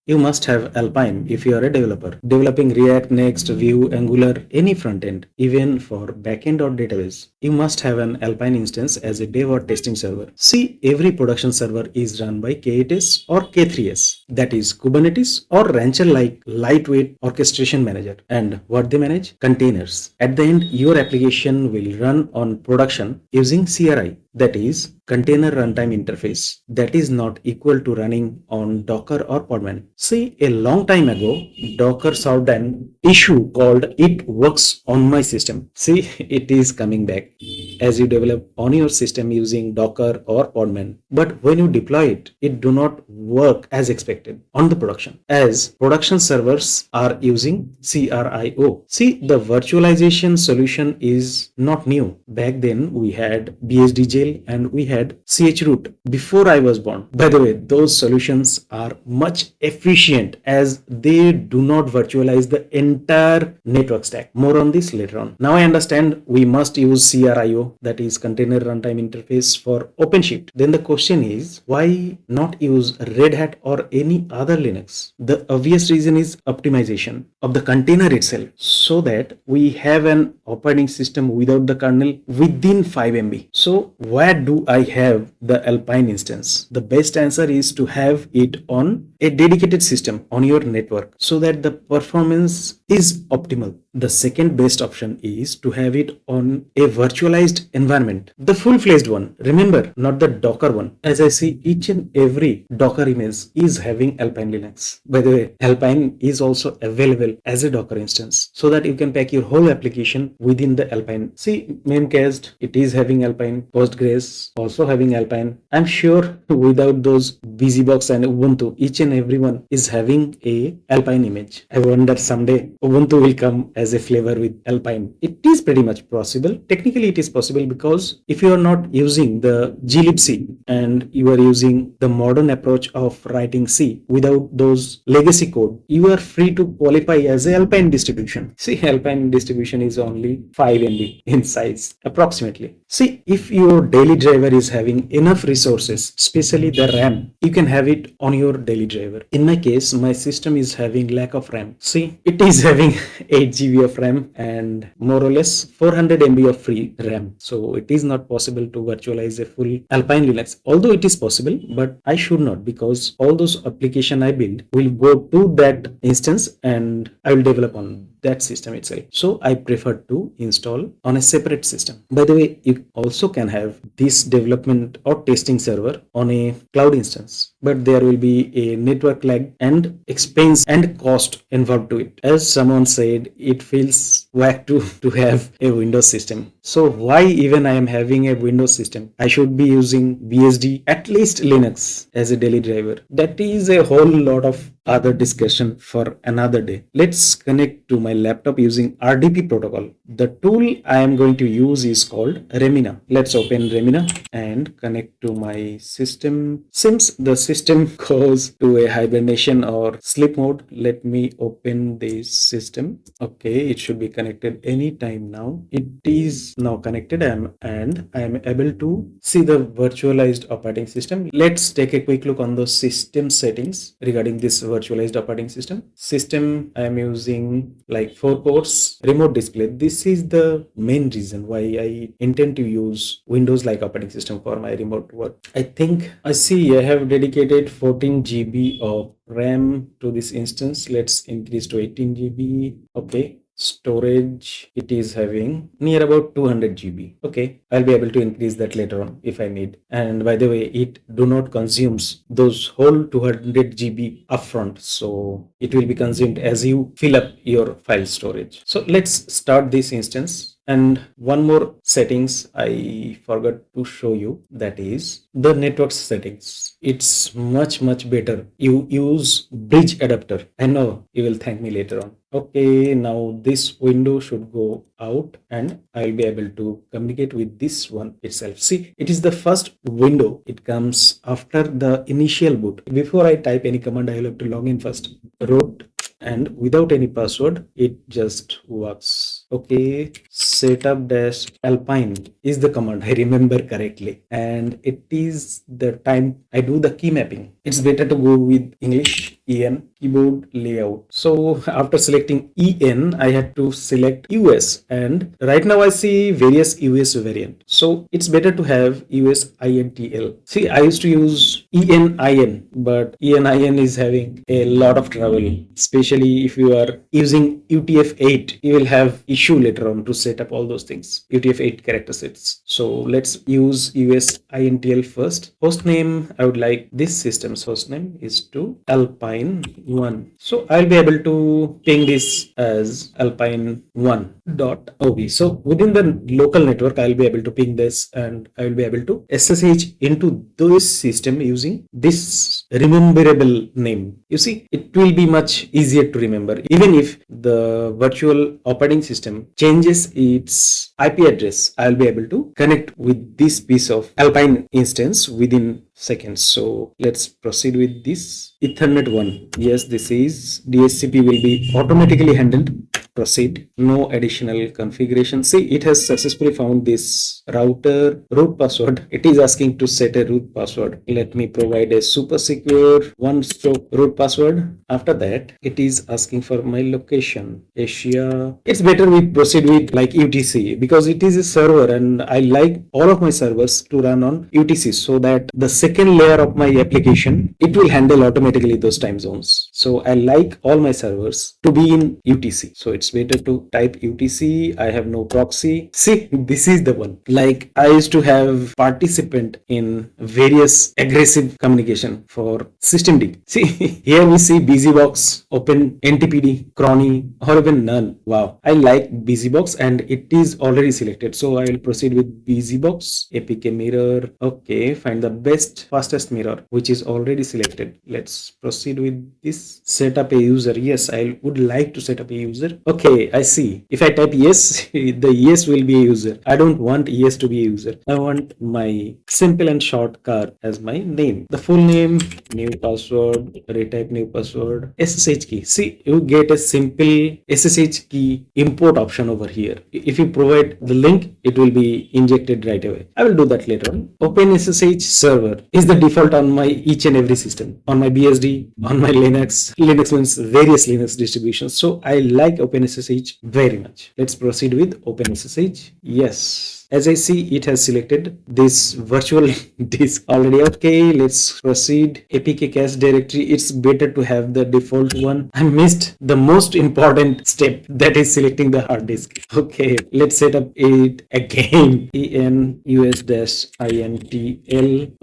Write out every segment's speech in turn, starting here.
You must have Alpine if you are a developer. Developing React, Next, Vue, Angular, any front end, even for backend or database. You must have an Alpine instance as a dev or testing server. See, every production server is run by K8s or K3s, that is Kubernetes or Rancher like lightweight orchestration manager. And what they manage? Containers. At the end, your application will run on production using CRI, that is container runtime interface. That is not equal to running on Docker or Podman. See, a long time ago, Docker solved an issue called "it works on my system." See, it is coming back as you develop on your system using Docker or Podman. But when you deploy it, it do not work as expected on the production, as production servers are using CRIO. See, the virtualization solution is not new. Back then, we had BSD jail and we had chroot before I was born. By the way, those solutions are much efficient as they do not virtualize the entire network stack. More on this later on. Now I understand we must use CRIO, that is container runtime interface, for OpenShift. Then the question is, why not use Red Hat or any other Linux? The obvious reason is optimization of the container itself, so that we have an operating system without the kernel within 5 MB. So where do I have the Alpine instance? The best answer is to have it on a dedicated system on your network so that the performance is optimal. The second best option is to have it on a virtualized environment, the full-fledged one. Remember, not the Docker one. As I see, each and every Docker image is having Alpine Linux. By the way, Alpine is also available as a Docker instance so that you can pack your whole application within the Alpine. See, Memcached, it is having Alpine. Postgres also having Alpine. I'm sure without those BusyBox and Ubuntu, each and everyone is having a Alpine image. I wonder someday Ubuntu will come as a flavor with Alpine. It is pretty much possible. Technically, it is possible because if you are not using the glibc and you are using the modern approach of writing C without those legacy code, you are free to qualify as a Alpine distribution. See, Alpine distribution is only 5 MB in size approximately. See, if your daily driver is having enough resources, especially the RAM, you can have it on your daily driver. In my case, my system is having lack of RAM. See, it is having 8 GB of RAM and more or less 400 MB of free RAM. So it is not possible to virtualize a full Alpine Linux. Although it is possible, but I should not, because all those application I build will go to that instance and I will develop on that system itself. So I prefer to install on a separate system. By the way, you also can have this development or testing server on a cloud instance, but there will be a network lag and expense and cost involved to it. As someone said, it feels whack to have a Windows system. So why even I am having a Windows system? I should be using BSD, at least Linux, as a daily driver. That is a whole lot of other discussion for another day. Let's connect to my laptop using RDP protocol. The tool I am going to use is called Remina. Let's open Remina and connect to my system. Since the system goes to a hibernation or sleep mode, let me open this system. Okay, it should be connected anytime now. It is now connected and I am able to see the virtualized operating system. Let's take a quick look on those system settings regarding this virtualized operating system. System I am using like 4 cores, remote display. This is the main reason why I intend to use Windows like operating system for my remote work. I think I see I have dedicated 14 GB of RAM to this instance. Let's increase to 18 GB. Okay. Storage, it is having near about 200 GB. Okay, I'll be able to increase that later on if I need. And by the way, it do not consumes those whole 200 GB upfront, so it will be consumed as you fill up your file storage. So let's start this instance. And one more settings I forgot to show you, that is the network settings. It's much better. You use bridge adapter. I know you will thank me later on. Okay, now this window should go out and I'll be able to communicate with this one itself. See, it is the first window. It comes after the initial boot. Before I type any command, I will have to log in first. Root, and without any password, it just works. Okay, setup dash Alpine is the command, I remember correctly, and it is the time I do the key mapping. It's better to go with English EN keyboard layout. So after selecting EN, I had to select US, and right now I see various US variant. So it's better to have US INTL. See, I used to use ENIN, but ENIN is having a lot of trouble, especially if you are using UTF-8. You will have issue later on to set up all those things. UTF-8 character sets. So let's use US INTL first. Host name, I would like this system's host name is to Alpine 1. So I'll be able to ping this as Alpine1.ob. So within the local network, I'll be able to ping this, and I will be able to SSH into this system using this rememberable name. You see, it will be much easier to remember. Even if the virtual operating system changes its IP address, I'll be able to connect with this piece of Alpine instance within seconds. So let's proceed with this Ethernet one. Yes, this is DHCP will be automatically handled. Proceed. No additional configuration. See, it has successfully found this router root password. It is asking to set a root password. Let me provide a super secure one-stroke root password. After that, it is asking for my location, Asia. It's better we proceed with like UTC because it is a server, and I like all of my servers to run on UTC so that the second layer of my application, it will handle automatically those time zones. So I like all my servers to be in UTC. So it's better to type UTC. I have no proxy. See, this is the one. Like I used to have participant in various aggressive communication for systemd. See, here we see BusyBox, Open NTPD, Cronny, or even none. Wow, I like BusyBox and it is already selected. So I will proceed with BusyBox, APK mirror. Okay, find the best, fastest mirror, which is already selected. Let's proceed with this. Set up a user. Yes, I would like to set up a user. Okay, I see. If I type yes, the yes will be a user. I don't want yes to be a user. I want my simple and short car as my name. The full name, new password, retype new password, SSH key. See, you get a simple SSH key import option over here. If you provide the link, it will be injected right away. I will do that later on. Open SSH server is the default on my each and every system. On my BSD, on my Linux. Linux means various Linux distributions. So I like OpenSSH very much. Let's proceed with OpenSSH. Yes. As I see, it has selected this virtual disk already. Okay, let's proceed. APK cache directory. It's better to have the default one. I missed the most important step, that is selecting the hard disk. Okay, let's set up it again. EN-US-INTL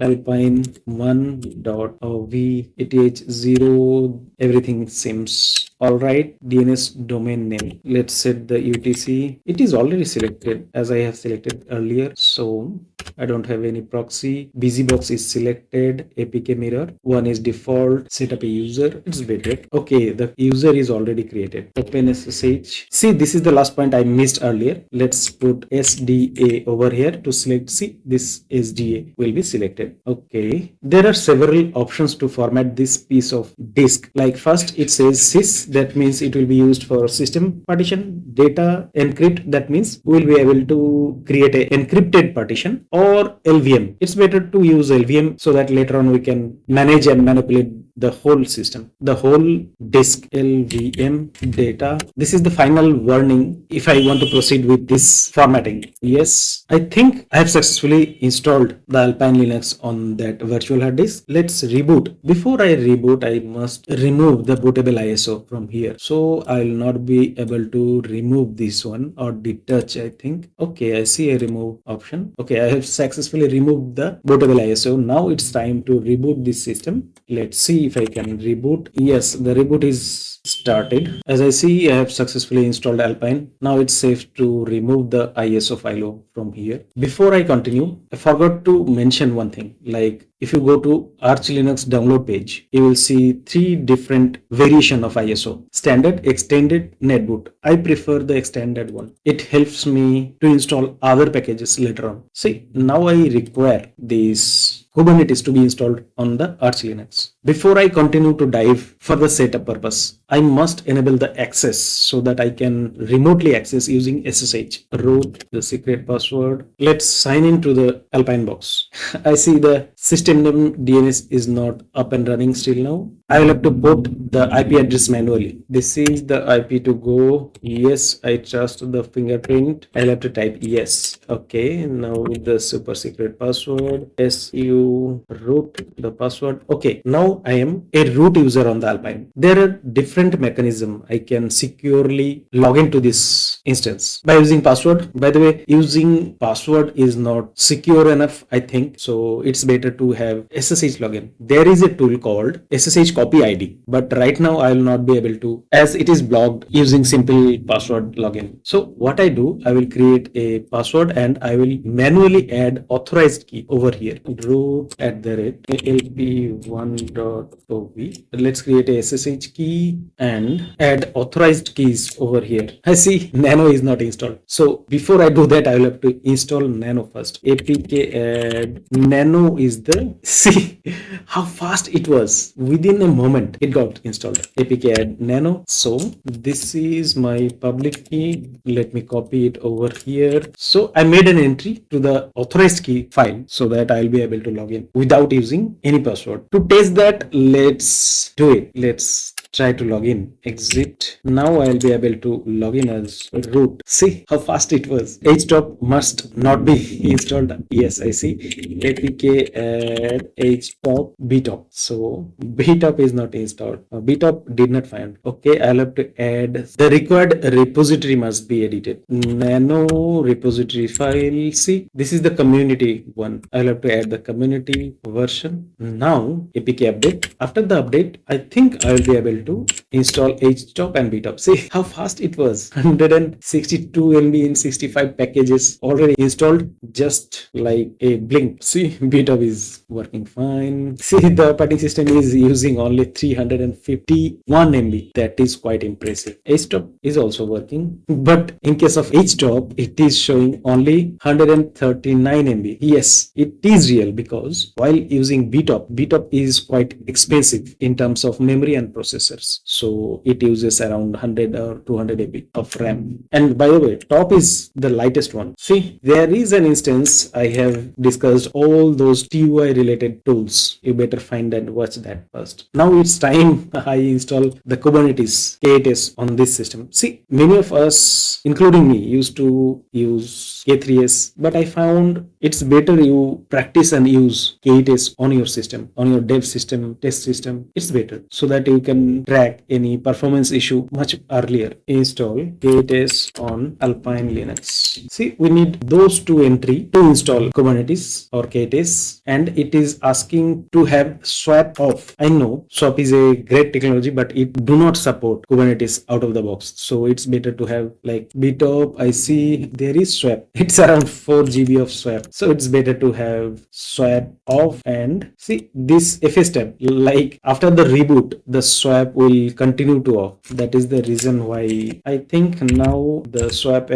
Alpine1.ov ETH0. Everything seems all right. DNS domain name. Let's set the UTC. It is already selected as I have selected earlier, so I don't have any proxy. BusyBox is selected. APK mirror. One is default. Set up a user. It's better. Okay, the user is already created. OpenSSH. See, this is the last point I missed earlier. Let's put SDA over here to select. See, this SDA will be selected. Okay, there are several options to format this piece of disk. Like first, it says sys. That means it will be used for system partition. Data encrypt. That means we will be able to create a encrypted partition, or LVM. It's better to use LVM so that later on we can manage and manipulate the whole system, the whole disk. LVM data. This is the final warning if I want to proceed with this formatting. Yes, I think I have successfully installed the Alpine Linux on that virtual hard disk. Let's reboot. Before I reboot, I must remove the bootable ISO from here. So I'll not be able to remove this one or detach, I think. Okay, I see a remove option. Okay, I have successfully removed the bootable ISO. Now it's time to reboot this system. Let's see if I can reboot. Yes, the reboot is started. As I see, I have successfully installed Alpine. Now it's safe to remove the ISO file from here. Before I continue, I forgot to mention one thing. Like if you go to Arch Linux download page, you will see three different variation of ISO: standard, extended, netboot. I prefer the extended one. It helps me to install other packages later on. See, now I require this Kubernetes to be installed on the Arch Linux. Before I continue to dive for the setup purpose, I must enable the access so that I can remotely access using SSH. Root the secret password. Let's sign into the Alpine box. I see the system name DNS is not up and running still now. I will have to put the IP address manually. This is the IP to go. Yes, I trust the fingerprint. I'll have to type yes. Okay, now the super secret password. SU root the password. Okay, now I am a root user on the Alpine. There are different mechanisms I can securely log into this instance by using password. By the way, using password is not secure enough, I think. So it's better to have SSH login. There is a tool called SSH copy ID, but right now I will not be able to, as it is blocked using simple password login. So what I do, I will create a password and I will manually add authorized key over here. Root @lp1.ov. Let's create a SSH key and add authorized keys over here. I see Nano is not installed. So before I do that, I will have to install Nano first. APK add Nano is the, see how fast it was. Within a moment, it got installed. APK add Nano. So this is my public key. Let me copy it over here. So I made an entry to the authorized key file so that I'll be able to log in without using any password. To test that, let's do it. Let's try to log in. Exit. Now I'll be able to log in as root. See how fast it was. HTOP must not be installed. Yes, I see. APK add HTOP btop. So btop is not installed. Btop did not find. Okay, I'll have to add the required repository must be edited. Nano repository file. See, this is the community one. I'll have to add the community version. Now APK update. After the update, I think I will be able to install HTOP and btop. See how fast it was. 162 MB in 65 packages already installed, just like a blink. See, btop is working fine. See, the operating system is using only 351 MB. That is quite impressive. HTOP is also working, but in case of HTOP, it is showing only 139 MB. Yes, it is real because while using btop is quite expensive in terms of memory and processors. So it uses around 100 or 200 MB of RAM. And by the way, top is the lightest one. See, there is an instance I have discussed all those TUI related tools. You better find and watch that first. Now it's time I install the Kubernetes K8s on this system. See, many of us, including me, used to use K3s, but I found it's better you practice and use K8s on your system, on your dev system, test system. It's better so that you can track any performance issue much earlier. Install K8s on Alpine Linux. See, we need those two entry to install Kubernetes or K8s, and it is asking to have swap off. I know swap is a great technology, but it do not support Kubernetes out of the box. So it's better to have like btop. I see there is swap. It's around 4 GB of swap. So it's better to have swap off, and see this FS tab, like after the reboot, the swap will continue to off. That is the reason why I think now the swap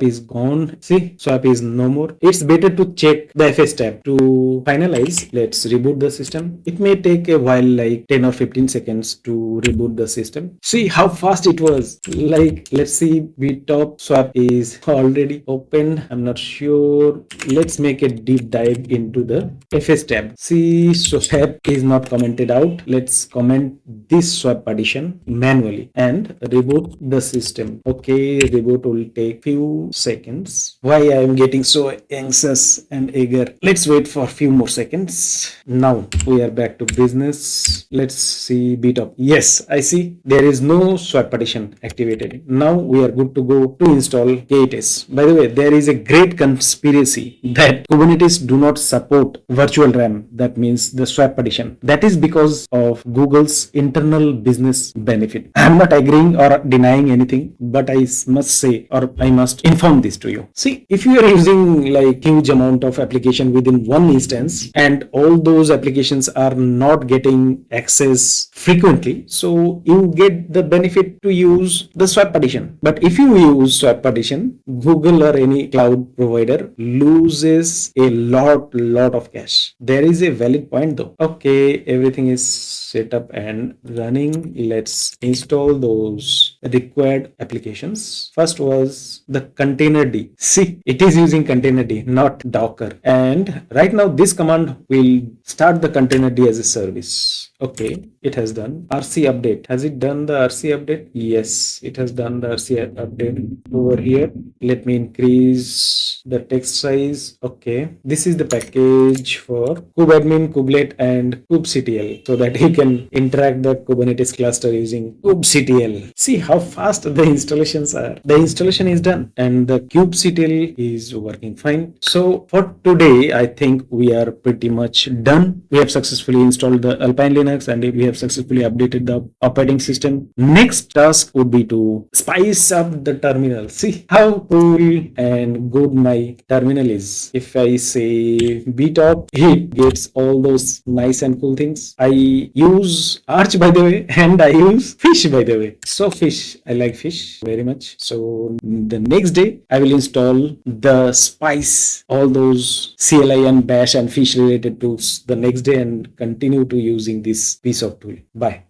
is gone. See, swap is no more. It's better to check the FS tab to finalize. Let's reboot the system. It may take a while, like 10 or 15 seconds to reboot the system. See how fast it was. Like, let's see, btop swap is already opened. I'm not sure. Let's make a deep dive into the FS tab. See, swap is not commented out. Let's comment this swap partition manually and reboot the system. Okay, reboot will take few seconds. Why I am getting so anxious and eager? Let's wait for a few more seconds. Now we are back to business. Let's see btop. Yes, I see there is no swap partition activated. Now we are good to go to install K8s. By the way, there is a great conspiracy that Kubernetes do not support virtual RAM. That means the swap partition. That is because of Google's internal business benefit. I'm not agreeing or denying anything, but I must say, or I must inform this to you. See, if you are using like huge amount of application within one instance and all those applications are not getting access frequently, so you get the benefit to use the swap partition. But if you use swap partition, Google or any cloud provider loses a lot of cache. There is a valid point though. Okay, everything is set up and running. running. Let's install those required applications. First was the container D. See, it is using container D, not Docker. And right now this command will start the container D as a service. Okay, it has done RC update. Has it done the RC update? Yes, it has done the RC update. Over here, let me increase the text size. Okay, this is the package for kubeadmin, kubelet, and kubectl, so that you can interact the Kubernetes cluster using kubectl. See how fast the installations are. The installation is done and the kubectl is working fine. So for today, I think we are pretty much done. We have successfully installed the Alpine Linux and we have successfully updated the operating system. Next task would be to spice up the terminal. See how cool and good my terminal is. If I say btop, it gets all those nice and cool things. I use Arch, by the way, and I use Fish, by the way. So Fish, I like Fish very much. So the next day I will install the spice, all those CLI and bash and Fish related tools the next day, and continue to using this piece of tool. Bye.